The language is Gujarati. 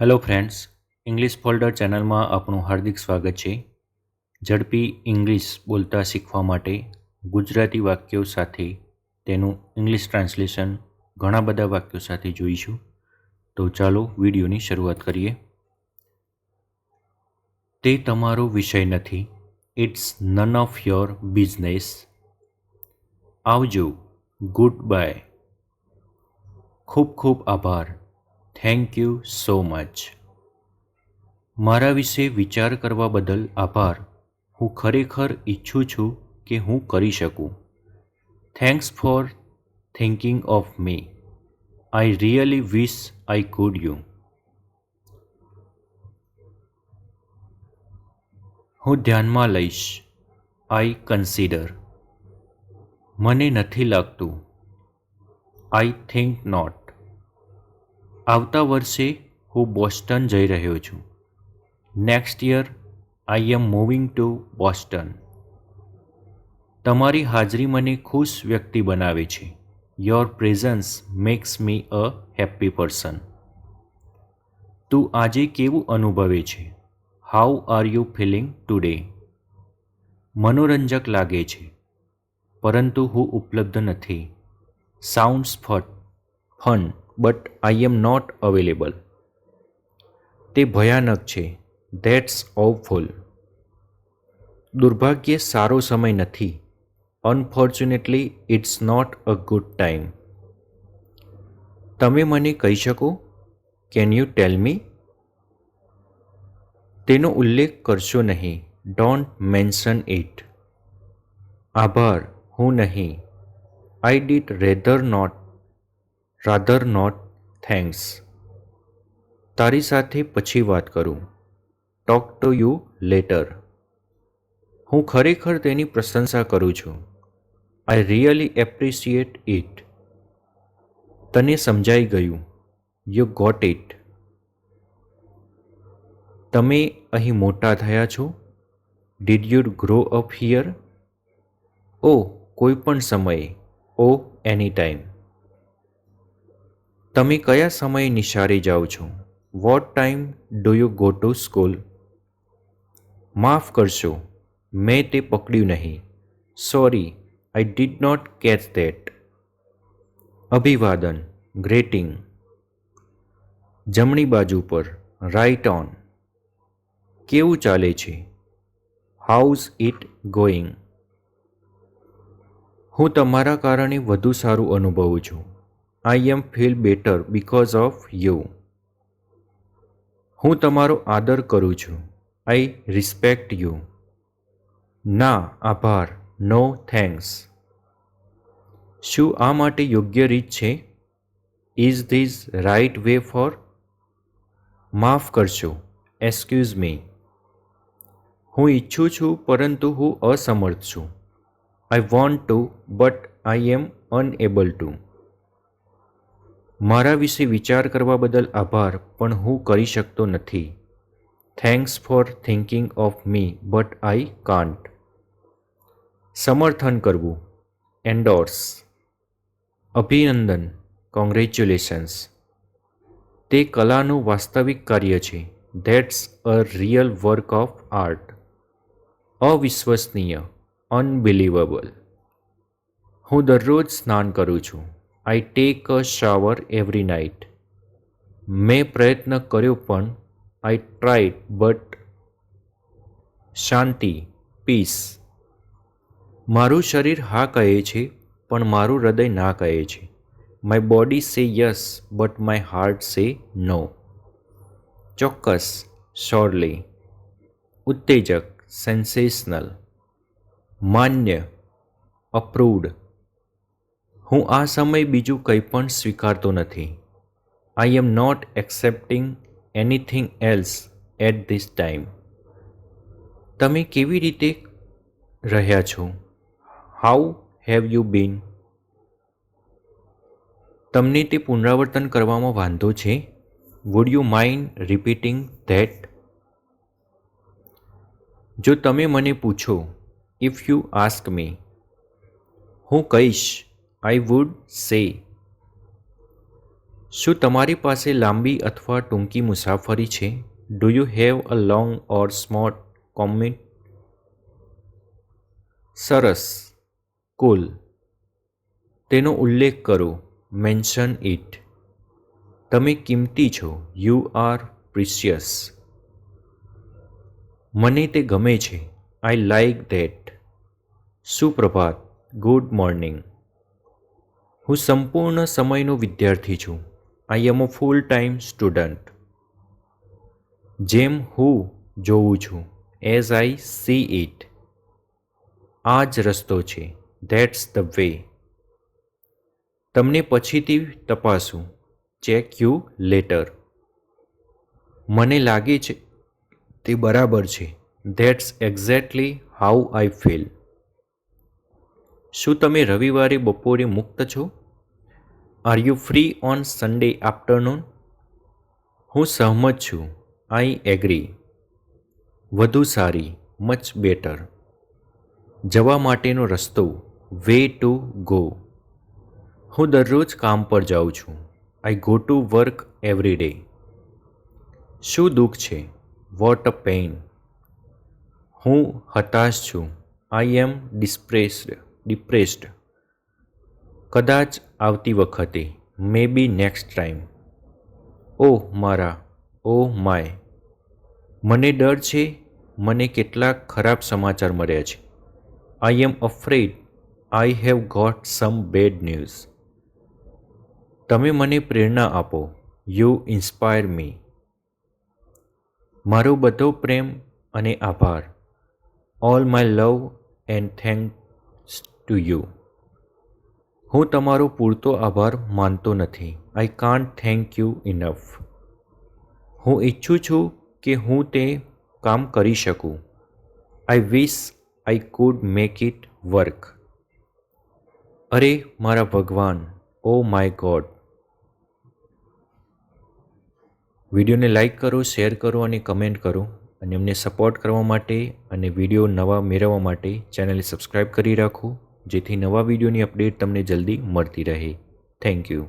હેલો ફ્રેન્ડ્સ, ઇંગ્લિશ ફોલ્ડર ચેનલમાં આપનું હાર્દિક સ્વાગત છે. ઝડપી ઇંગ્લિશ બોલતા શીખવા માટે ગુજરાતી વાક્યો સાથે તેનું ઇંગ્લિશ ટ્રાન્સલેશન ઘણા બધા વાક્યો સાથે જોઈશું. તો ચાલો વિડીયોની શરૂઆત કરીએ. તે તમારો વિષય નથી. It's none of your business. આવજો. Good bye. ખૂબ ખૂબ આભાર. Thank you so much. મારા વિશે વિચાર કરવા બદલ આભાર. હું ખરેખર ઈચ્છું છું કે હું કરી શકું. Thanks for thinking of me. I really wish I could you. હું ધ્યાનમાં લઈશ. I consider. મને નથી લાગતું. I think not. આવતા વર્ષે હું બોસ્ટન જઈ રહ્યો છું. Next year I am moving to Boston. તમારી હાજરી મને ખુશ વ્યક્તિ બનાવે છે. Your presence makes me a happy person. તું આજે કેવું અનુભવે છે? How are you feeling today? મનોરંજક લાગે છે, પરંતુ હું ઉપલબ્ધ નથી. Sounds fun but I am not available. તે ભયાનક છે. That's awful. દુર્ભાગ્યે સારો સમય નથી. Unfortunately it's not a good time. તમે મને કહી શકો? Can you tell me? તેનો ઉલ્લેખ કરશો નહીં. Don't mention it. આભાર, હું નહીં. I did rather not thanks. તારી સાથે પછી વાત કરું. Talk to you later. હું ખરેખર તેની પ્રશંસા કરું છું. I really appreciate it. તને સમજાઈ ગયું. You got it. તમે અહીં મોટા થયા છો? Did you grow up here? ઓ, કોઈ પણ સમયે. Oh, any time. તમે કયા સમયે નિશાળે જાઓ છો? What time do you go to school? માફ કરશો, મેં તે પકડ્યું નહીં. Sorry, I did not catch that. અભિવાદન. ગ્રેટિંગ. જમણી બાજુ પર. Right on. કેવું ચાલે છે? How's it going? હું તમારા કારણે વધુ સારું અનુભવું છું. I am feel better because of you. હું તમારો આદર કરું છું. I respect you. ના, આભાર. No thanks. શું આ માટે યોગ્ય રીત છે? Is this right way for? માફ કરશો. Excuse me. હું ઈચ્છું છું પરંતુ હું અસમર્થ છું. I want to but I am unable to. મારા વિશે વિચાર કરવા બદલ આભાર, પણ હું કરી શકતો નથી. Thanks for thinking of me but I can't. સમર્થન કરવું. એન્ડોર્સ. અભિનંદન. કોંગ્રેચ્યુલેશન્સ. તે કલાનું વાસ્તવિક કાર્ય છે. That's a real work of art. અવિશ્વસનીય. અનબિલીવેબલ. હું દરરોજ સ્નાન કરું છું. I take a shower every night. મેં પ્રયત્ન કર્યો પણ આઈ ટ્રાઈડ બટ. શાંતિ. પીસ. મારું શરીર હા કહે છે, પણ મારું હૃદય ના કહે છે. My body say yes but my heart સે નો. ચોક્કસ. શ્યોરલી. ઉત્તેજક. સેન્સેશનલ. માન્ય. અપ્રૂવડ. હું આ સમયે બીજું કંઈ પણ સ્વીકારતો નથી. I am not accepting anything else at this time. તમે કેવી રીતે રહ્યા છો? How have you been? તમને તે પુનરાવર્તન કરવામાં વાંધો છે? Would you mind repeating that? જો તમે મને પૂછો, ઇફ યુ આસ્ક મી, હું કહીશ. I would say. શું તમારી પાસે લાંબી અથવા ટૂંકી મુસાફરી છે? Do you have a long or short commute? સરસ, કુલ. તેનો ઉલ્લેખ કરો, મેન્શન ઇટ. તમે કિંમતી છો, યુ આર પ્રિશિયસ. મને તે ગમે છે, આઈ લાઇક ધેટ. સુપ્રભાત, ગુડ મોર્નિંગ. હું સંપૂર્ણ સમયનો વિદ્યાર્થી છું, I M a full time student. જેમ હું જોઉં છું, એઝ આઈ સી ઇટ. આ જ રસ્તો છે, ધેટ્સ ધ વે. તમને પછીથી તપાસું, ચેક યુ લેટર. મને લાગે છે તે બરાબર છે, that's exactly how I feel. શું તમે રવિવારે બપોરે મુક્ત છો? Are you free on Sunday afternoon? હું સહમત છું, આઈ એગ્રી. વધુ સારી, મચ બેટર. જવા માટેનો રસ્તો, વે ટુ ગો. હું દરરોજ કામ પર જાઉં છું, I go to work every day. શું દુઃખ છે? What a pain. હું હતાશ છું, આઈ એમ ડિપ્રેસ્ડ. કદાચ આવતી વખતે, મે બી નેક્સ્ટ ટાઈમ. ઓહ મારા, ઓહ માય. મને ડર છે, મને કેટલાક ખરાબ સમાચાર મળ્યા છે. I am afraid I have got some bad news. તમે મને પ્રેરણા આપો, યુ ઇન્સ્પાયર મી. મારો બધો પ્રેમ અને આભાર. All my love and thanks to you. હું તમારો પૂરતો આભાર માનતો નથી, I can't thank you enough. હું ઈચ્છું છું કે હું તે કામ કરી શકું, I wish I could make it work. અરે મારા ભગવાન, ઓ માય ગોડ. વિડીયોને લાઇક કરો, શેર કરો અને કમેન્ટ કરો. અને અમને સપોર્ટ કરવા માટે અને વિડીયો નવા મેળવવા માટે ચેનલને સબસ્ક્રાઈબ કરી રાખો, જેથી નવા વિડીયોની અપડેટ તમને જલ્દી મળતી રહે. Thank you.